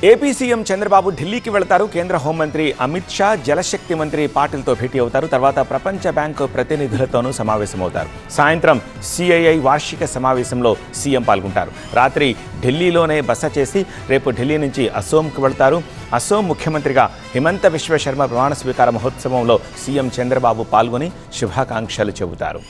AP CM Chandrababu ఢిల్లీకి వెళతారు. కేంద్ర హోంమంత్రి అమిత్ షా, జలశక్తి మంత్రి పాటిల్తో భేటీ అవుతారు. తర్వాత ప్రపంచ బ్యాంకు ప్రతినిధులతోనూ సమావేశమవుతారు. సాయంత్రం సిఐఐ వార్షిక సమావేశంలో సీఎం పాల్గొంటారు. రాత్రి ఢిల్లీలోనే బస చేసి రేపు ఢిల్లీ నుంచి అసోంకు వెళతారు. అసోం ముఖ్యమంత్రిగా హిమంత విశ్వ శర్మ ప్రమాణ స్వీకార మహోత్సవంలో సీఎం చంద్రబాబు పాల్గొని శుభాకాంక్షలు చెబుతారు.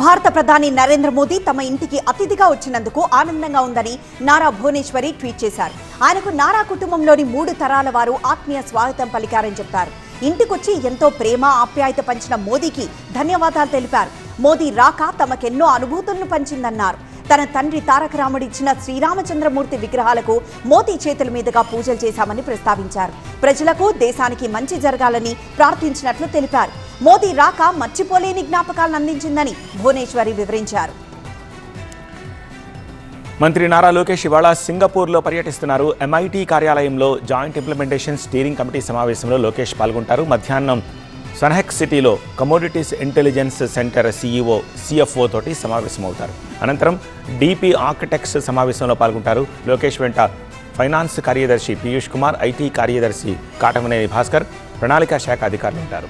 భారత ప్రధాని నరేంద్ర మోదీ తమ ఇంటికి అతిథిగా వచ్చినందుకు ఆనందంగా ఉందని నారా భువనేశ్వరి ట్వీట్ చేశారు. ఆయనకు నారా కుటుంబంలోని 3 తరాల వారు ఆత్మీయ స్వాగతం పలికారని చెప్పారు. ఇంటికొచ్చి ఎంతో ప్రేమ ఆప్యాయత పంచిన మోదీకి ధన్యవాదాలు తెలిపారు. మోదీ రాక తమకెన్నో అనుభూతులను పంచిందన్నారు. తన తండ్రి తారక రాముడు ఇచ్చిన శ్రీరామచంద్రమూర్తి విగ్రహాలకు మోదీ చేతుల మీదుగా పూజలు చేశామని ప్రస్తావించారు. ప్రజలకు దేశానికి మంచి జరగాలని ప్రార్థించినట్లు తెలిపారు. మోదీ రాక మర్చిపోలేని జ్ఞాపకాలను అందించిందని భువనేశ్వరి వివరించారు. మంత్రి నారా లోకేష్ ఇవాళ సింగపూర్లో పర్యటిస్తున్నారు. ఎంఐటీ కార్యాలయంలో జాయింట్ ఇంప్లిమెంటేషన్ స్టీరింగ్ కమిటీ సమావేశంలో లోకేష్ పాల్గొంటారు. మధ్యాహ్నం సన్హెక్ సిటీలో commodities intelligence centre CEO CFO తోటి సమావేశమవుతారు. అనంతరం డీపీ ఆర్కిటెక్ట్స్ సమావేశంలో పాల్గొంటారు. లోకేష్ వెంట ఫైనాన్స్ కార్యదర్శి పీయూష్ కుమార్, ఐటీ కార్యదర్శి కాటమనేని భాస్కర్, ప్రణాళికా శాఖ అధికారులు ఉంటారు.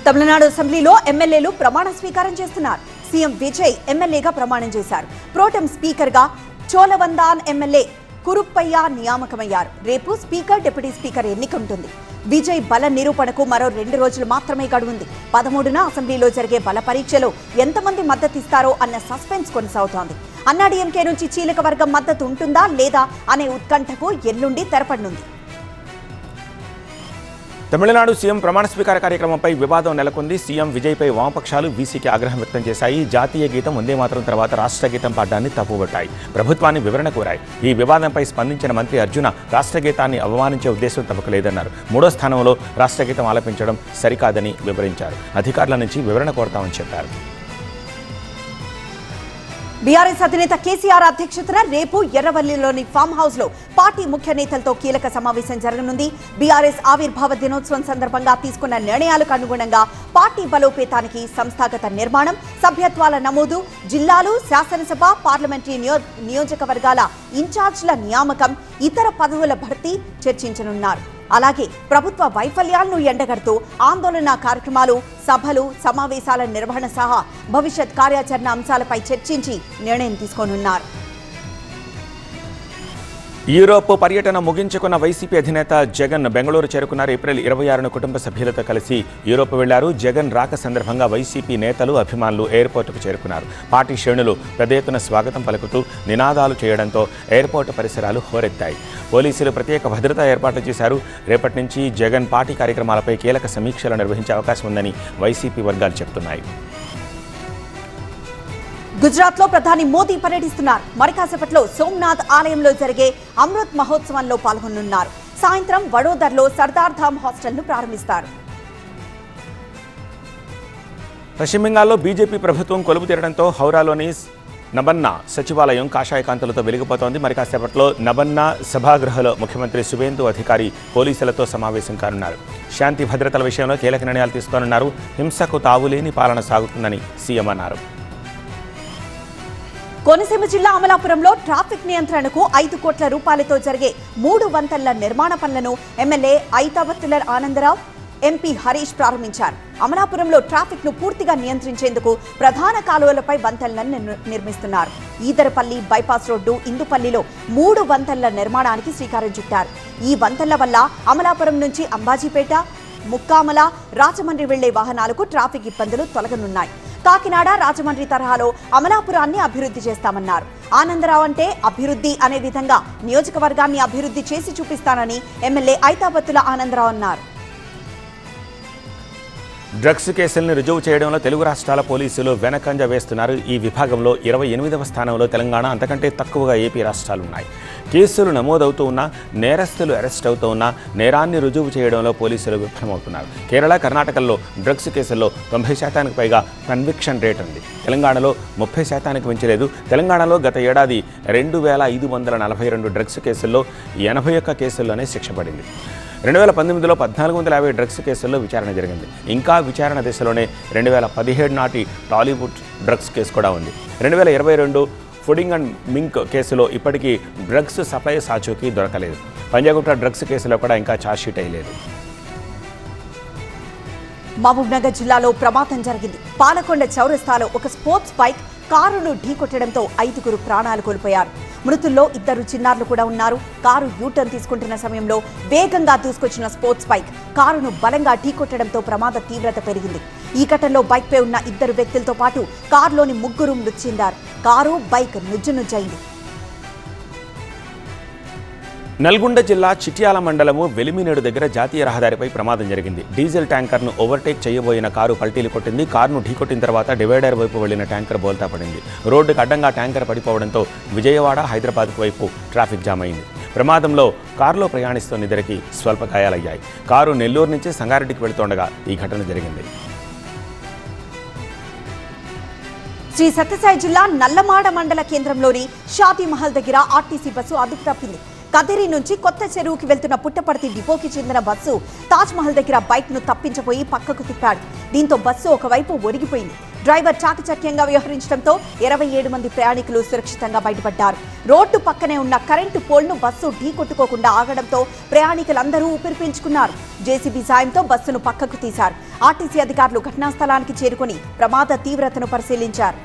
తమిళనాడు అసెంబ్లీలో ఎమ్మెల్యేలు ప్రమాణ స్వీకారం చేస్తున్నారు. సీఎం విజయ్ ఎమ్మెల్యేగా ప్రమాణం చేశారు. ప్రోటెం స్పీకర్గా చోళవందాన్ ఎమ్మెల్యే కురుప్పయ్య నియామకమయ్యారు. రేపు స్పీకర్, డిప్యూటీ స్పీకర్ ఎన్నిక ఉంటుంది. విజయ్ బల నిరూపణకు మరో 2 రోజులు మాత్రమే గడువుంది. 13న అసెంబ్లీలో జరిగే బల పరీక్షలో ఎంతమంది మద్దతిస్తారో అన్న సస్పెన్స్ కొనసాగుతోంది. అన్నాడీఎంకే నుంచి చీలక వర్గం మద్దతు ఉంటుందా లేదా అనే ఉత్కంఠకు ఎల్లుండి తెరపడనుంది. తమిళనాడు సీఎం ప్రమాణ స్వీకార కార్యక్రమంపై వివాదం నెలకొంది. సీఎం విజయ్పై వామపక్షాలు వీసీకి ఆగ్రహం వ్యక్తం చేశాయి. జాతీయ గీతం వందే మాతరం తర్వాత రాష్ట్ర గీతం పాడడాన్ని తప్పుబట్టాయి. ప్రభుత్వాన్ని వివరణ కోరాయి. ఈ వివాదంపై స్పందించిన మంత్రి అర్జున రాష్ట్ర గీతాన్ని అవమానించే ఉద్దేశం తమకు లేదన్నారు. 3వ స్థానంలో రాష్ట్ర గీతం ఆలపించడం సరికాదని వివరించారు. అధికారుల నుంచి వివరణ కోరతామని చెప్పారు. బీఆర్ఎస్ అధినేత కేసీఆర్ అధ్యక్షతన రేపు ఎర్రవల్లిలోని ఫామ్ హౌస్ లో పార్టీ ముఖ్య నేతలతో కీలక సమావేశం జరగనుంది. బీఆర్ఎస్ ఆవిర్భావ దినోత్సవం సందర్భంగా తీసుకున్న నిర్ణయాలకు అనుగుణంగా పార్టీ బలోపేతానికి సంస్థాగత నిర్మాణం, సభ్యత్వాల నమోదు, జిల్లాలు, శాసనసభ, పార్లమెంటరీ నియోజకవర్గాల ఇన్ఛార్జ్ల నియామకం, ఇతర పదవుల భర్తీ చర్చించనున్నారు. అలాగే ప్రభుత్వ వైఫల్యాలను ఎండగడుతూ ఆందోళన కార్యక్రమాలు, సభలు, సమావేశాల నిర్వహణ సహా భవిష్యత్ కార్యాచరణ అంశాలపై చర్చించి నిర్ణయం తీసుకోనున్నారు. యూరోప్ పర్యటన ముగించుకున్న వైసీపీ అధినేత జగన్ బెంగళూరు చేరుకున్నారు. ఏప్రిల్ 26న కుటుంబ సభ్యులతో కలిసి యూరోప్ వెళ్లారు. జగన్ రాక సందర్భంగా వైసీపీ నేతలు, అభిమానులు ఎయిర్పోర్టుకు చేరుకున్నారు. పార్టీ శ్రేణులు పెద్ద ఎత్తున స్వాగతం పలుకుతూ నినాదాలు చేయడంతో ఎయిర్పోర్టు పరిసరాలు హోరెత్తాయి. పోలీసులు ప్రత్యేక భద్రతా ఏర్పాట్లు చేశారు. రేపటి నుంచి జగన్ పార్టీ కార్యక్రమాలపై కీలక సమీక్షలు నిర్వహించే అవకాశం ఉందని వైసీపీ వర్గాలు చెబుతున్నాయి. గుజరాత్ లో ప్రధాని మోదీ పర్యటిస్తున్నారు. మరికాసేపట్లో సోమనాథ్ ఆలయంలో జరిగే అమృత్ మహోత్సవంలో పాల్గొనున్నారు. సాయంత్రం వడోదరలో సర్దార్ ధామ్ హాస్టల్ ను ప్రారంభిస్తారు. పశ్చిమ బెంగాల్లో బీజేపీ ప్రభుత్వం కొలువు తీరడంతో హౌరాలోని నబన్నా సచివాలయం కాషాయకాంతులతో వెలిగిపోతోంది. మరి కాసేపట్లో నబన్నా సభాగృహలో ముఖ్యమంత్రి సువేందు అధికారి పోలీసులతో సమావేశం కానున్నారు. శాంతి భద్రతల విషయంలో కీలక నిర్ణయాలు తీసుకోనున్నారు. హింసకు తావులేని పాలన సాగుతుందని సీఎం అన్నారు. కోనసీమ జిల్లా అమలాపురంలో ట్రాఫిక్ నియంత్రణకు 5 కోట్ల రూపాయలతో జరిగే 3 వంతెనల నిర్మాణ పనులను ఎమ్మెల్యే ఐతావత్తుల ఆనందరావు, ఎంపీ హరీష్ ప్రారంభించారు. అమలాపురంలో ట్రాఫిక్ ను పూర్తిగా నియంత్రించేందుకు ప్రధాన కాలువలపై వంతెనలను నిర్మిస్తున్నారు. ఈదరపల్లి బైపాస్ రోడ్డు, ఇందుపల్లిలో 3 వంతెనల నిర్మాణానికి శ్రీకారం చుట్టారు. ఈ వంతెనల వల్ల అమలాపురం నుంచి అంబాజీపేట, ముక్కామల, రాజమండ్రి వెళ్లే వాహనాలకు ట్రాఫిక్ ఇబ్బందులు తొలగనున్నాయి. కాకినాడ, రాజమండ్రి తరహాలో అమలాపురాన్ని అభివృద్ధి చేస్తామన్నారు. ఆనందరావు అంటే అభివృద్ధి అనే విధంగా నియోజకవర్గాన్ని అభివృద్ధి చేసి చూపిస్తానని ఎమ్మెల్యే ఐతావత్తుల ఆనందరావు అన్నారు. డ్రగ్స్ కేసుల్ని రుజువు చేయడంలో తెలుగు రాష్ట్రాల పోలీసులు వెనకంజ వేస్తున్నారు. ఈ విభాగంలో 28వ స్థానంలో తెలంగాణ, అంతకంటే తక్కువగా ఏపీ రాష్ట్రాలున్నాయి. కేసులు నమోదవుతూ ఉన్నా, నేరస్తులు అరెస్ట్ అవుతూ ఉన్నా నేరాన్ని రుజువు చేయడంలో పోలీసులు విఫలమవుతున్నారు. కేరళ, కర్ణాటకల్లో డ్రగ్స్ కేసుల్లో 90% పైగా కన్విక్షన్ రేట్ ఉంది. తెలంగాణలో 30% మించలేదు. తెలంగాణలో గత ఏడాది 2542 డ్రగ్స్ కేసుల్లో 81 కేసుల్లోనే శిక్ష పడింది. 2018లో 1450 డ్రగ్స్ కేసుల్లో విచారణ జరిగింది. ఇంకా విచారణ దశలోనే 2017 నాటి టాలీవుడ్ డ్రగ్స్ కేసు కూడా ఉంది. 2022 ఫుడింగ్ అండ్ మింక్ కేసులో ఇప్పటికీ డ్రగ్స్ సప్లై సాచూకీ దొరకలేదు. పంజాగుట్ట డ్రగ్స్ కేసులో కూడా ఇంకా ఛార్జ్షీట్ అయ్యలేదు. మహబూబ్నగర్ జిల్లాలో ప్రమాదం జరిగింది. పాలకొండ చౌరస్తాలో ఒక స్పోర్ట్స్ బైక్ కారును ఢీకొట్టడంతో 5 ప్రాణాలు కోల్పోయారు. మృతుల్లో 2 చిన్నారులు కూడా ఉన్నారు. కారు యూటర్న్ తీసుకుంటున్న సమయంలో వేగంగా దూసుకొచ్చిన స్పోర్ట్స్ బైక్ కారును బలంగా ఢీకొట్టడంతో ప్రమాద తీవ్రత పెరిగింది. ఈ ఘటనలో బైక్పై ఉన్న 2 వ్యక్తులతో పాటు కారులోని 3 మృతి చెందారు. Car bike నుజ్జునుజ్జైంది. నల్గొండ జిల్లా చిట్యాల మండలము వెలిమినేడు దగ్గర జాతీయ రహదారిపై ప్రమాదం జరిగింది. డీజిల్ ట్యాంకర్ను ఓవర్టేక్ చేయబోయిన కారు పల్టీలు కొట్టింది. కారును ఢీకొట్టిన తర్వాత డివైడర్ వైపు వెళ్లిన ట్యాంకర్ బోల్తా పడింది. రోడ్డుకు అడ్డంగా ట్యాంకర్ పడిపోవడంతో విజయవాడ హైదరాబాద్ వైపు ట్రాఫిక్ జామ్ అయింది. ప్రమాదంలో కారులో ప్రయాణిస్తున్న 2 స్వల్ప గాయాలయ్యాయి. కారు నెల్లూరు నుంచి సంగారెడ్డికి వెళుతుండగా ఈ ఘటన జరిగింది. శ్రీ సత్యసాయి జిల్లా నల్లమాడ మండల కేంద్రంలోని షాదీమహల్ దగ్గర ఆర్టీసీ బస్సు అదుపు తప్పింది. కదిరి నుంచి కొత్త చెరువుకి వెళ్తున్న పుట్టపర్తి డిపోకి చెందిన బస్సు తాజ్మహల్ దగ్గర బైక్ ను తప్పించబోయి పక్కకు తిప్పాడు. దీంతో బస్సు ఒకవైపు ఒరిగిపోయింది. డ్రైవర్ చాకచక్యంగా వ్యవహరించడంతో 27 మంది ప్రయాణికులు సురక్షితంగా బయటపడ్డారు. రోడ్డు పక్కనే ఉన్న కరెంటు పోల్ను బస్సు ఢీకొట్టుకోకుండా ఆగడంతో ప్రయాణికులందరూ ఊపిరి పీల్చుకున్నారు. జేసీబీ సాయంతో బస్సును పక్కకు తీశారు. ఆర్టీసీ అధికారులు ఘటనా స్థలానికి చేరుకుని ప్రమాద తీవ్రతను పరిశీలించారు.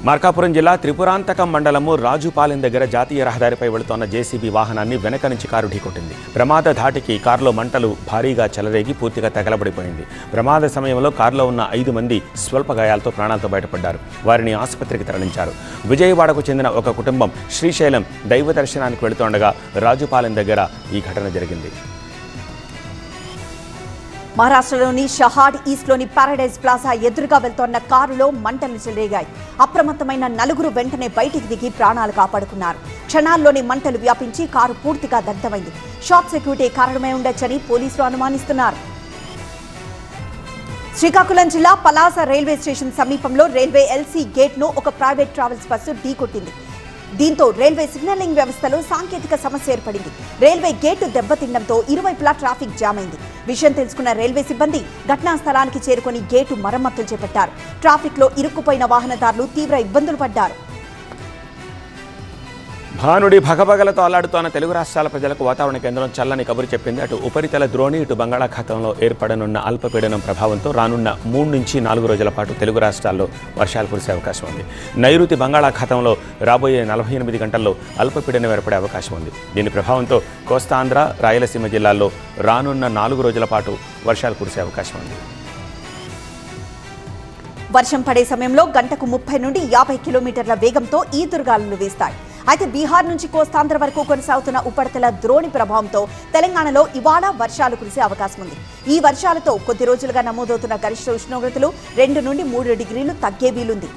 మార్కాపురం జిల్లా త్రిపురాంతకం మండలము రాజుపాలెం దగ్గర జాతీయ రహదారిపై వెళుతోన్న జేసీబీ వాహనాన్ని వెనక నుంచి కారు ఢీకొట్టింది. ప్రమాద ధాటికి కారులో మంటలు భారీగా చెలరేగి పూర్తిగా తగలబడిపోయింది. ప్రమాద సమయంలో కారులో ఉన్న 5 మంది స్వల్ప గాయాలతో ప్రాణాలతో బయటపడ్డారు. వారిని ఆసుపత్రికి తరలించారు. విజయవాడకు చెందిన ఒక కుటుంబం శ్రీశైలం దైవ దర్శనానికి వెళుతుండగా రాజుపాలెం దగ్గర ఈ ఘటన జరిగింది. మహారాష్ట్రలోని షహాడ్ ఈస్ట్లోని పారడైజ్ ప్లాజా ఎదురుగా వెళ్తోన్న కారులో మంటలు చెలరేగాయి. అప్రమత్తమైన 4 వెంటనే బయటికి దిగి ప్రాణాలు కాపాడుకున్నారు. క్షణాల్లోనే మంటలు వ్యాపించి కారు పూర్తిగా దగ్ధమైంది. షార్ట్ సర్క్యూటే కారణమై ఉండొచ్చని పోలీసులు అనుమానిస్తున్నారు. శ్రీకాకుళం జిల్లా పలాస రైల్వే స్టేషన్ సమీపంలో రైల్వే ఎల్సీ గేట్ను ఒక ప్రైవేట్ ట్రావెల్స్ బస్సు ఢీకొట్టింది. దీంతో రైల్వే సిగ్నలింగ్ వ్యవస్థలో సాంకేతిక సమస్య ఏర్పడింది. రైల్వే గేటు దెబ్బతినడంతో ఇరువైపులా ట్రాఫిక్ జామ్ అయింది. విషయం తెలుసుకున్న రైల్వే సిబ్బంది ఘటనా స్థలానికి చేరుకుని గేటు మరమ్మతులు చేపట్టారు. ట్రాఫిక్ లో ఇరుక్కుపోయిన వాహనదారులు తీవ్ర ఇబ్బందులు పడ్డారు. భానుడి భగభగలతో అల్లాడుతోన్న తెలుగు రాష్ట్రాల ప్రజలకు వాతావరణ కేంద్రం చల్లని కబురు చెప్పింది. అటు ఉపరితల ద్రోణి ఇటు బంగాళాఖాతంలో ఏర్పడనున్న అల్పపీడనం ప్రభావంతో రానున్న 3 నుంచి 4 రోజుల పాటు తెలుగు రాష్ట్రాల్లో వర్షాలు కురిసే అవకాశం ఉంది. నైరుతి బంగాళాఖాతంలో రాబోయే 48 గంటల్లో అల్పపీడనం ఏర్పడే అవకాశం ఉంది. దీని ప్రభావంతో కోస్తాంధ్ర రాయలసీమ జిల్లాల్లో రానున్న 4 రోజుల పాటు వర్షాలు కురిసే అవకాశం ఉంది. వర్షం పడే సమయంలో గంటకు 30 నుండి 50 కిలోమీటర్ల వేగంతో ఈదురుగాలులు వీస్తాయి. అయితే బీహార్ నుంచి కోస్తాంధ్ర వరకు కొనసాగుతున్న ఉపరితల ద్రోణి ప్రభావంతో తెలంగాణలో ఇవాళ వర్షాలు కురిసే అవకాశం ఉంది. ఈ వర్షాలతో కొద్ది రోజులుగా నమోదవుతున్న గరిష్ట ఉష్ణోగ్రతలు 2 నుండి 3 డిగ్రీలు తగ్గే వీలుంది.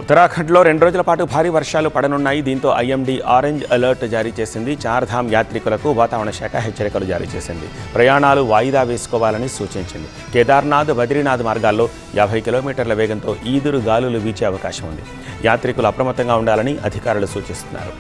ఉత్తరాఖండ్లో 2 రోజుల పాటు భారీ వర్షాలు పడనున్నాయి. దీంతో ఐఎండీ ఆరెంజ్ అలర్ట్ జారీ చేసింది. చార్ధామ్ యాత్రికులకు వాతావరణ శాఖ హెచ్చరికలు జారీ చేసింది. ప్రయాణాలు వాయిదా వేసుకోవాలని సూచించింది. కేదార్నాథ్ బద్రీనాథ్ మార్గాల్లో 50 కిలోమీటర్ల వేగంతో ఈదురు గాలులు వీచే అవకాశం ఉంది. యాత్రికులు అప్రమత్తంగా ఉండాలని అధికారులు సూచిస్తున్నారు.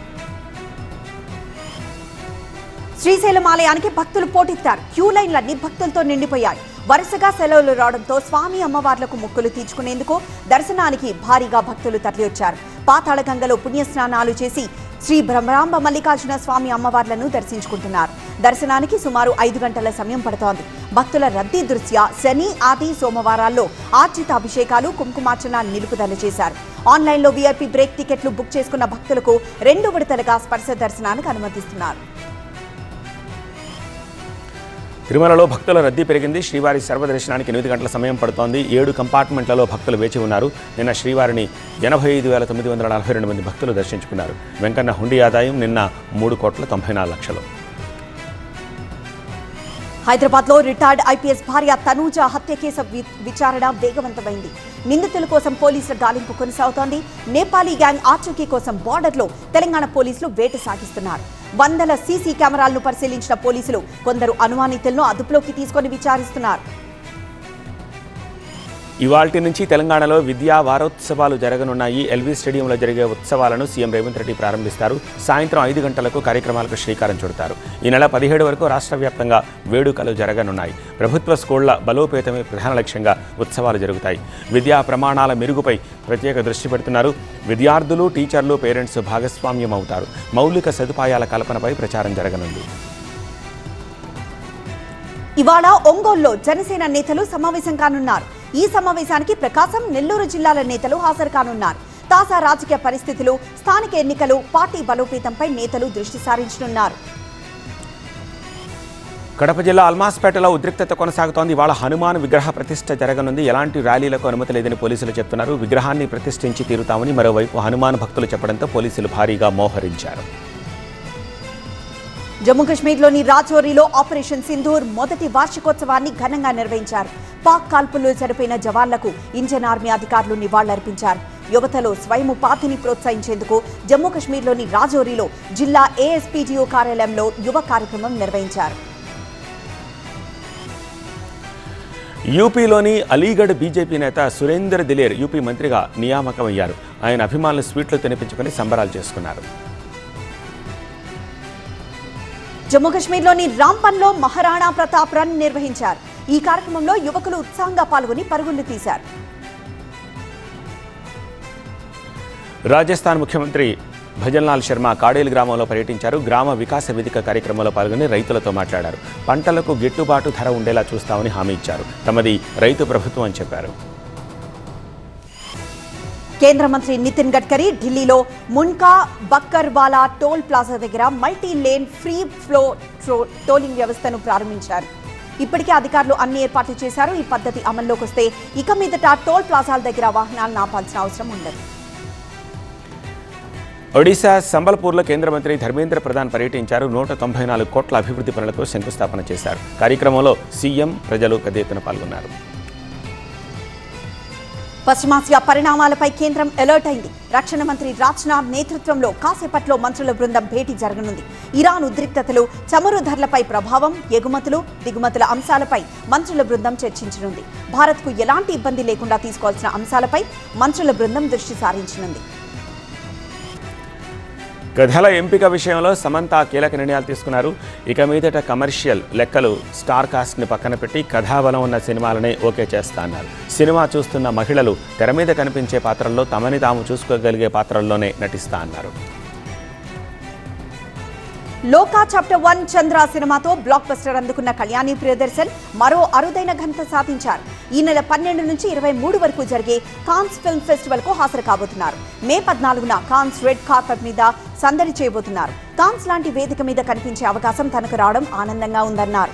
శ్రీశైలం ఆలయానికి భక్తులు పోటెత్తారు. క్యూ లైన్లన్నీ భక్తులతో నిండిపోయాయి. వరుసగా సెలవులు రావడంతో స్వామి అమ్మవార్లకు మొక్కులు తీర్చుకునేందుకు దర్శనానికి భారీగా భక్తులు తరలివచ్చారు. పాతాళగంగలో పుణ్యస్నానాలు చేసి శ్రీ బ్రహ్మరాంబ మల్లికార్జున స్వామి అమ్మవార్లను దర్శించుకుంటున్నారు. దర్శనానికి సుమారు 5 గంటల సమయం పడుతోంది. భక్తుల రద్దీ దృష్ట్యా శని, ఆది, సోమవారాల్లో ఆర్జిత అభిషేకాలు, కుంకుమార్చన నిలుపుదల చేశారు. ఆన్లైన్లో వీఐపీ బ్రేక్ టికెట్లు బుక్ చేసుకున్న భక్తులకు 2 విడతలుగా స్పర్శ దర్శనానికి అనుమతిస్తున్నారు. తిరుమలలో భక్తుల రద్దీ పెరిగింది. శ్రీవారి సర్వదర్శనానికి 8 గంటల సమయం పడుతోంది. 7 కంపార్ట్మెంట్లలో భక్తులు వేచి ఉన్నారు. నిన్న శ్రీవారిని 85,942 మంది భక్తులు దర్శించుకున్నారు. వెంకన్న హుండీ ఆదాయం నిన్న 3,94,00,000. హైదరాబాద్లో రిటైర్డ్ ఐపీఎస్ భార్య తనూజ హత్య కేసు విచారణ వేగవంతమైంది. నిందితుల కోసం పోలీసుల గాలింపు కొనసాగుతోంది. నేపాలీ గ్యాంగ్ ఆచూకీ కోసం బార్డర్లో తెలంగాణ పోలీసులు వేట సాగిస్తున్నారు. 100ల సీసీ కెమెరాలను పరిశీలించిన పోలీసులు కొందరు అనుమానితులను అదుపులోకి తీసుకొని విచారిస్తున్నారు. ఇవాల్టి నుంచి తెలంగాణలో విద్యా వారోత్సవాలు జరగనున్నాయి. ఎల్బీ స్టేడియంలో జరిగే ఉత్సవాలను సీఎం రేవంత్ రెడ్డి ప్రారంభిస్తారు. సాయంత్రం 5 గంటలకు కార్యక్రమాలకు శ్రీకారం చుడతారు. ఈ నెల 17 వరకు రాష్ట్ర వ్యాప్తంగా వేడుకలు జరగనున్నాయి. ప్రభుత్వ స్కూళ్ల బలోపేతమే ప్రధాన లక్ష్యంగా ఉత్సవాలు జరుగుతాయి. విద్యా ప్రమాణాల మెరుగుపై ప్రత్యేక దృష్టి పెడుతున్నారు. విద్యార్థులు, టీచర్లు, పేరెంట్స్ భాగస్వామ్యం అవుతారు. మౌలిక సదుపాయాల కల్పనపై ప్రచారం జరగనుంది. ఇవాళ ఒంగోలులో జనసేన నేతలు సమావేశం కానున్నారు. ఈ సమావేశానికి ప్రకాశం, నెల్లూరు జిల్లాల నేతలు హాజరు కానున్నారు. తాజా రాజకీయ పరిస్థితులు, స్థానిక ఎన్నికలు, పార్టీ బలోపేతంపై నేతలు దృష్టి సారించనున్నారు. కడప జిల్లా అల్మాస్పేటలో ఉద్రిక్తత కొనసాగుతోంది. ఇవాళ హనుమాన్ విగ్రహ ప్రతిష్ఠ జరగనుంది. ఎలాంటి ర్యాలీలకు అనుమతి లేదని పోలీసులు చెప్తున్నారు. విగ్రహాన్ని ప్రతిష్ఠించి తీరుతామని మరోవైపు హనుమాన్ భక్తులు చెప్పడంతో పోలీసులు భారీగా మోహరించారు. జమ్మూ కశ్మీర్లోని రాజౌరీలో ఆపరేషన్ సింధూర్ మొదటి వార్షికోత్సవాన్ని ఘనంగా నిర్వహించారు. పాక్ కాల్పుల్లో చనిపోయిన జవాన్లకు ఇండియన్ ఆర్మీ అధికారులు నివాళులర్పించారు. యువతలో స్వయం ఉపాధిని ప్రోత్సహించేందుకు జమ్మూ కశ్మీర్లోని రాజౌరీలో జిల్లా ఏఎస్పీడీఓ కార్యాలయంలో యువ కార్యక్రమం నిర్వహించారు. యూపీలోని అలీగఢ్ బీజేపీ నేత సురేందర్ దిలేర్ యూపీ మంత్రిగా నియామకమయ్యారు. ఆయన అభిమానులు స్వీట్లు తినిపించుకుని సంబరాలు చేసుకున్నారు. జమ్మూ కశ్మీర్లోని రాంపన్లో మహారాణా ప్రతాప్ రన్ నిర్వహించారు. ఈ కార్యక్రమంలో యువకులు ఉత్సాహంగా పాల్గొని పరుగులు తీశారు. రాజస్థాన్ ముఖ్యమంత్రి భజన్లాల్ శర్మ కాడేలు గ్రామంలో పర్యటించారు. గ్రామ వికాస వేదిక కార్యక్రమంలో పాల్గొని రైతులతో మాట్లాడారు. పంటలకు గిట్టుబాటు ధర ఉండేలా చూస్తామని హామీ ఇచ్చారు. తమది రైతు ప్రభుత్వం అని చెప్పారు. కేంద్ర మంత్రి నితిన్ గడ్కరీ ఢిల్లీలో మున్కా బక్కర్వాలా టోల్ ప్లాజా దగ్గర మల్టీ లేన్ ఫ్రీ ఫ్లో టోలింగ్ వ్యవస్థను ప్రారంభించారు. ఇప్పటికే అధికారులు అన్ని ఏర్పాట్లు చేశారు. ఈ పద్ధతి అమల్లోకి వస్తే ఇక మీదట టోల్ ప్లాజాల దగ్గర వాహనాలను ఆపాల్సిన అవసరం ఉండదు. ఒడిశా సంబల్పూర్లో కేంద్ర మంత్రి ధర్మేంద్ర ప్రధాన్ పర్యటించారు. 194 కోట్ల అభివృద్ధి పనులకు శంకుస్థాపన చేశారు. కార్యక్రమంలో సీఎం, ప్రజలు పెద్ద ఎత్తున పాల్గొన్నారు. పశ్చిమాసియా పరిణామాలపై కేంద్రం అలర్ట్ అయింది. రక్షణ మంత్రి రాజ్నాథ్ నేతృత్వంలో కాసేపట్లో మంత్రుల బృందం భేటీ జరగనుంది. ఇరాన్ ఉద్రిక్తతలు, చమురు ధరలపై ప్రభావం, ఎగుమతులు, దిగుమతుల అంశాలపై మంత్రుల బృందం చర్చించనుంది. భారత్కు ఎలాంటి ఇబ్బంది లేకుండా తీసుకోవాల్సిన అంశాలపై మంత్రుల బృందం దృష్టి సారించనుంది. కథల ఎంపిక విషయంలో సమంత కీలక నిర్ణయాలు తీసుకున్నారు. ఇక మీదట కమర్షియల్ లెక్కలు, స్టార్ కాస్ట్ని పక్కన పెట్టి కథాబలం ఉన్న సినిమాలనే ఓకే చేస్తా అన్నారు. సినిమా చూస్తున్న మహిళలు తెర మీద కనిపించే పాత్రల్లో తమని తాము చూసుకోగలిగే పాత్రల్లోనే నటిస్తా అన్నారు. లోకా చాప్టర్ 1 చంద్ర సినిమాతో బ్లాక్ బస్టర్ అందుకున్న కళ్యాణి ప్రియదర్శన్ మరో అరుదైన ఘనత సాధించారు. ఈ నెల 12 నుంచి 23 వరకు జరిగే కాన్స్ ఫిల్మ్ ఫెస్టివల్ కు హాజరు కాబోతున్నారు. మే 14న కాన్స్ రెడ్ కార్పెట్ మీద సందడి చేయబోతున్నారు. కాన్స్ లాంటి వేదిక మీద కనిపించే అవకాశం తనకు రావడం ఆనందంగా ఉందన్నారు.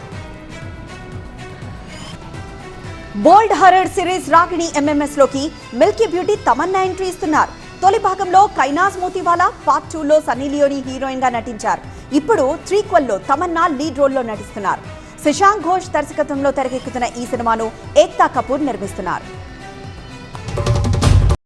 బోల్డ్ హర్రర్ సిరీస్ రాగిణి ఎంఎంఎస్ లోకి మిల్కీ బ్యూటీ తమన్నా ఎంట్రీ ఇస్తున్నారు. తొలి భాగంలో కైనాజ్ మోతీవాలా, పార్ట్ 2లో సన్నీ లియోని హీరోయిన్ గా నటించారు. ఇప్పుడు త్రీక్వెల్లో తమన్నా లీడ్ రోల్లో నటిస్తున్నారు. శశాంక్ ఘోష్ దర్శకత్వంలో తెరకెక్కుతున్న ఈ సినిమాను ఏక్తా కపూర్ నిర్మిస్తున్నారు.